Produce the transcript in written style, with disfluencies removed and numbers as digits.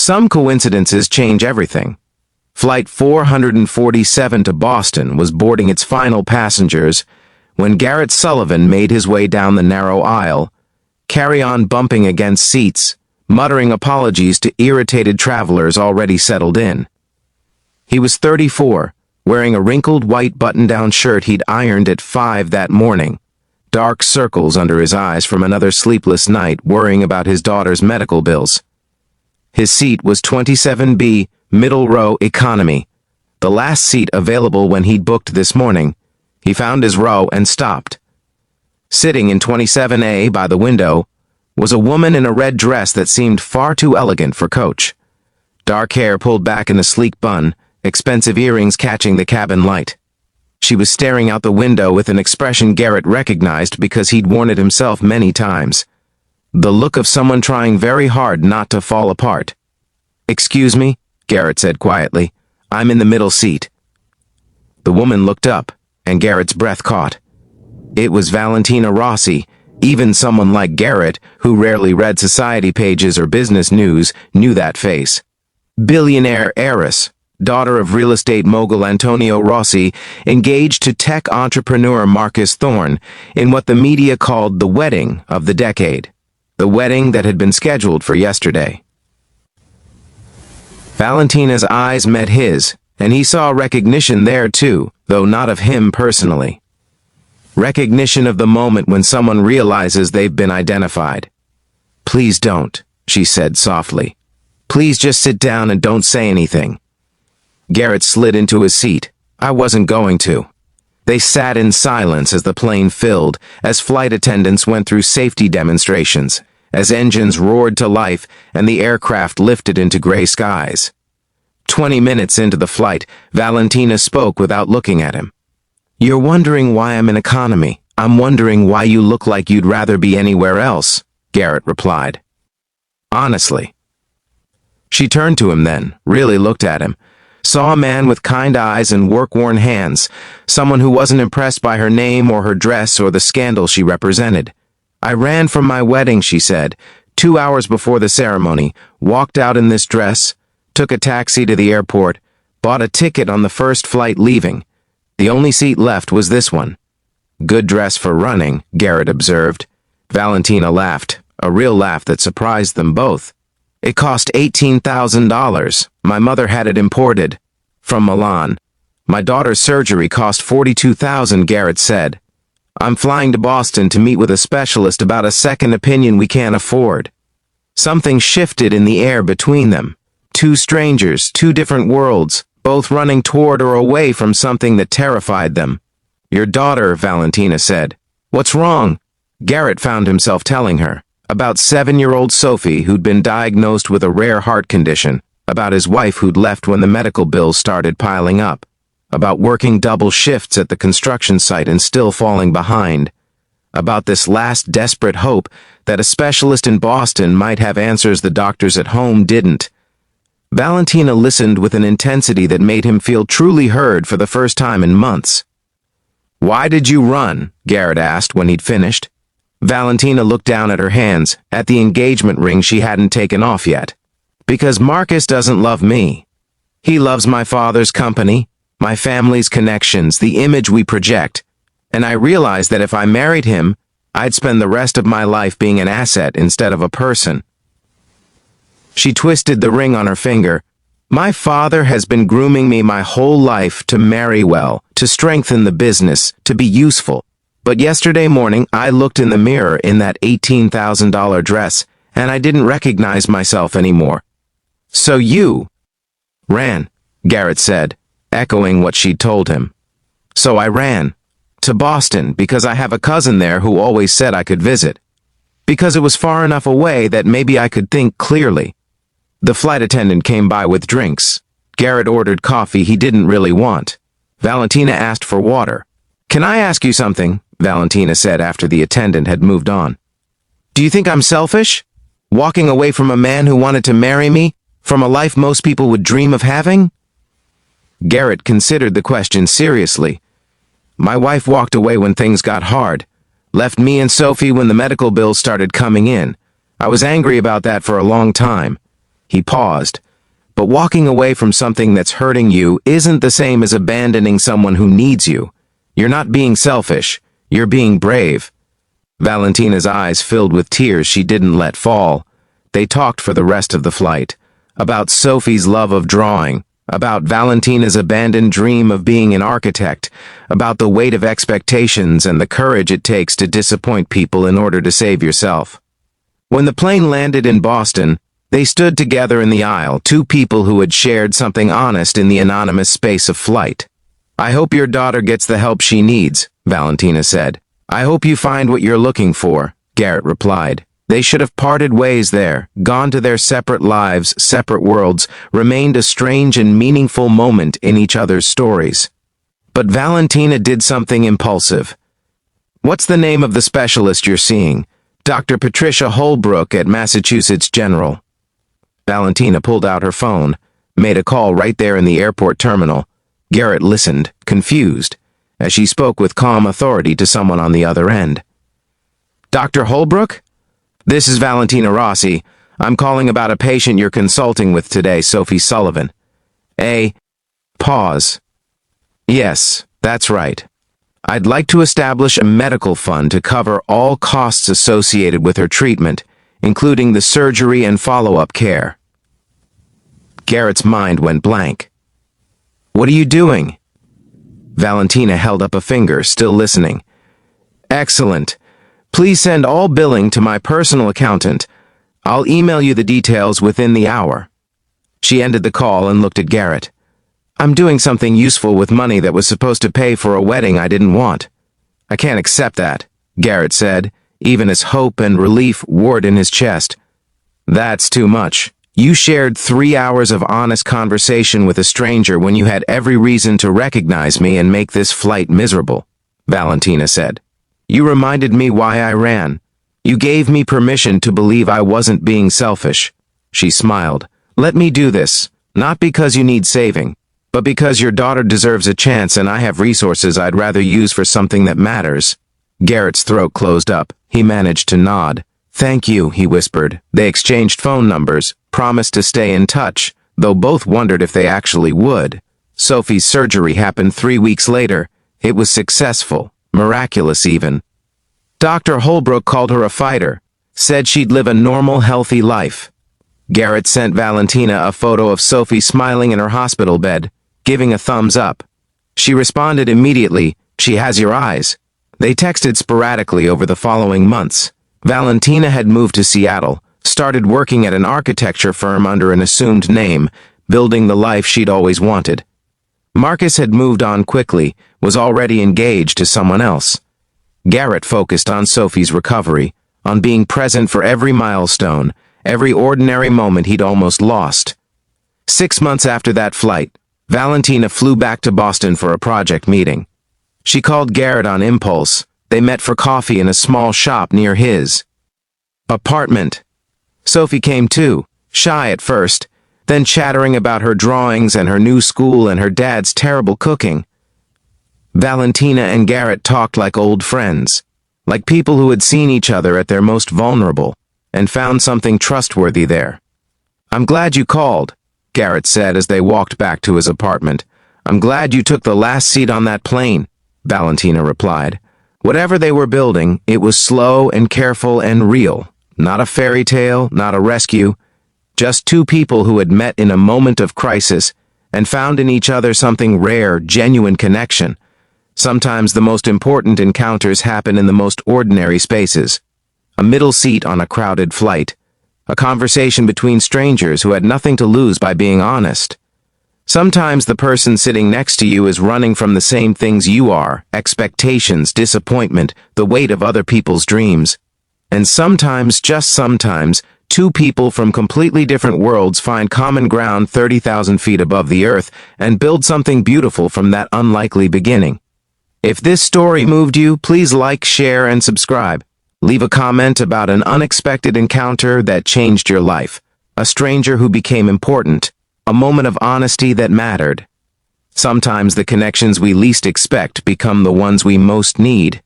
Some coincidences change everything. Flight 447 to Boston was boarding its final passengers when Garrett Sullivan made his way down the narrow aisle, carry-on bumping against seats, muttering apologies to irritated travelers already settled in. He was 34, wearing a wrinkled white button-down shirt he'd ironed at 5 that morning, dark circles under his eyes from another sleepless night worrying about his daughter's medical bills. His seat was 27B, middle row economy, the last seat available when he'd booked this morning. He found his row and stopped. Sitting in 27A by the window was a woman in a red dress that seemed far too elegant for Coach. Dark hair pulled back in a sleek bun, expensive earrings catching the cabin light. She was staring out the window with an expression Garrett recognized because he'd worn it himself many times. The look of someone trying very hard not to fall apart. "Excuse me," Garrett said quietly. "I'm in the middle seat." The woman looked up, and Garrett's breath caught. It was Valentina Rossi. Even someone like Garrett, who rarely read society pages or business news, knew that face. Billionaire heiress, daughter of real estate mogul Antonio Rossi, engaged to tech entrepreneur Marcus Thorne in what the media called the wedding of the decade. The wedding that had been scheduled for yesterday. Valentina's eyes met his, and he saw recognition there too, though not of him personally. Recognition of the moment when someone realizes they've been identified. "Please don't," she said softly. "Please just sit down and don't say anything." Garrett slid into his seat. "I wasn't going to." They sat in silence as the plane filled, as flight attendants went through safety demonstrations, as engines roared to life and the aircraft lifted into gray skies. 20 minutes into the flight, Valentina spoke without looking at him. "You're wondering why I'm in economy. I'm wondering why you look like you'd rather be anywhere else," Garrett replied. "Honestly." She turned to him then, really looked at him, saw a man with kind eyes and work-worn hands, someone who wasn't impressed by her name or her dress or the scandal she represented. "I ran from my wedding," she said, 2 hours before the ceremony, walked out in this dress, took a taxi to the airport, bought a ticket on the first flight leaving. The only seat left was this one. "Good dress for running," Garrett observed. Valentina laughed, a real laugh that surprised them both. "It cost $18,000. My mother had it imported from Milan. My daughter's surgery cost $42,000, Garrett said. "I'm flying to Boston to meet with a specialist about a second opinion we can't afford." Something shifted in the air between them. Two strangers, two different worlds, both running toward or away from something that terrified them. "Your daughter," Valentina said. "What's wrong?" Garrett found himself telling her. About 7-year-old Sophie, who'd been diagnosed with a rare heart condition. About his wife who'd left when the medical bills started piling up. About working double shifts at the construction site and still falling behind. About this last desperate hope that a specialist in Boston might have answers the doctors at home didn't. Valentina listened with an intensity that made him feel truly heard for the first time in months. "Why did you run?" Garrett asked when he'd finished. Valentina looked down at her hands, at the engagement ring she hadn't taken off yet. "Because Marcus doesn't love me. He loves my father's company, my family's connections, the image we project. And I realized that if I married him, I'd spend the rest of my life being an asset instead of a person." She twisted the ring on her finger. "My father has been grooming me my whole life to marry well, to strengthen the business, to be useful. But yesterday morning, I looked in the mirror in that $18,000 dress, and I didn't recognize myself anymore. So you ran," Garrett said, echoing what she'd told him. "So I ran. To Boston, because I have a cousin there who always said I could visit. Because it was far enough away that maybe I could think clearly." The flight attendant came by with drinks. Garrett ordered coffee he didn't really want. Valentina asked for water. "Can I ask you something?" Valentina said after the attendant had moved on. "Do you think I'm selfish? Walking away from a man who wanted to marry me? From a life most people would dream of having?" Garrett considered the question seriously. "My wife walked away when things got hard. Left me and Sophie when the medical bills started coming in. I was angry about that for a long time. He paused. But walking away from something that's hurting you isn't the same as abandoning someone who needs you. You're not being selfish. You're being brave. Valentina's eyes filled with tears she didn't let fall. They talked for the rest of the flight. About Sophie's love of drawing. About Valentina's abandoned dream of being an architect. About the weight of expectations and the courage it takes to disappoint people in order to save yourself. When the plane landed in Boston, they stood together in the aisle, two people who had shared something honest in the anonymous space of flight. "I hope your daughter gets the help she needs," Valentina said. "I hope you find what you're looking for," Garrett replied. They should have parted ways there, gone to their separate lives, separate worlds, remained a strange and meaningful moment in each other's stories. But Valentina did something impulsive. "What's the name of the specialist you're seeing?" "Dr. Patricia Holbrook at Massachusetts General." Valentina pulled out her phone, made a call right there in the airport terminal. Garrett listened, confused, as she spoke with calm authority to someone on the other end. "Dr. Holbrook? This is Valentina Rossi. I'm calling about a patient you're consulting with today, Sophie Sullivan." Pause. "Yes, that's right. I'd like to establish a medical fund to cover all costs associated with her treatment, including the surgery and follow-up care." Garrett's mind went blank. "What are you doing?" Valentina held up a finger, still listening. "Excellent. Please send all billing to my personal accountant. I'll email you the details within the hour." She ended the call and looked at Garrett. "I'm doing something useful with money that was supposed to pay for a wedding I didn't want." "I can't accept that," Garrett said, even as hope and relief warred in his chest. "That's too much. You shared 3 hours of honest conversation with a stranger when you had every reason to recognize me and make this flight miserable," Valentina said. "You reminded me why I ran. You gave me permission to believe I wasn't being selfish." She smiled. "Let me do this, not because you need saving, but because your daughter deserves a chance and I have resources I'd rather use for something that matters." Garrett's throat closed up. He managed to nod. "Thank you," he whispered. They exchanged phone numbers, promised to stay in touch, though both wondered if they actually would. Sophie's surgery happened 3 weeks later. It was successful, miraculous even. Dr. Holbrook called her a fighter, said she'd live a normal, healthy life. Garrett sent Valentina a photo of Sophie smiling in her hospital bed, giving a thumbs up. She responded immediately, "She has your eyes." They texted sporadically over the following months. Valentina had moved to Seattle, started working at an architecture firm under an assumed name, building the life she'd always wanted. Marcus had moved on quickly, was already engaged to someone else. Garrett focused on Sophie's recovery, on being present for every milestone, every ordinary moment he'd almost lost. 6 months after that flight, Valentina flew back to Boston for a project meeting. She called Garrett on impulse. They met for coffee in a small shop near his apartment. Sophie came too, shy at first, then chattering about her drawings and her new school and her dad's terrible cooking. Valentina and Garrett talked like old friends, like people who had seen each other at their most vulnerable, and found something trustworthy there. "I'm glad you called," Garrett said as they walked back to his apartment. "I'm glad you took the last seat on that plane," Valentina replied. Whatever they were building, it was slow and careful and real. Not a fairy tale, not a rescue. Just two people who had met in a moment of crisis and found in each other something rare, genuine connection. Sometimes the most important encounters happen in the most ordinary spaces. A middle seat on a crowded flight. A conversation between strangers who had nothing to lose by being honest. Sometimes the person sitting next to you is running from the same things you are, expectations, disappointment, the weight of other people's dreams. And sometimes, just sometimes, two people from completely different worlds find common ground 30,000 feet above the earth and build something beautiful from that unlikely beginning. If this story moved you, please like, share, and subscribe. Leave a comment about an unexpected encounter that changed your life, a stranger who became important, a moment of honesty that mattered. Sometimes the connections we least expect become the ones we most need.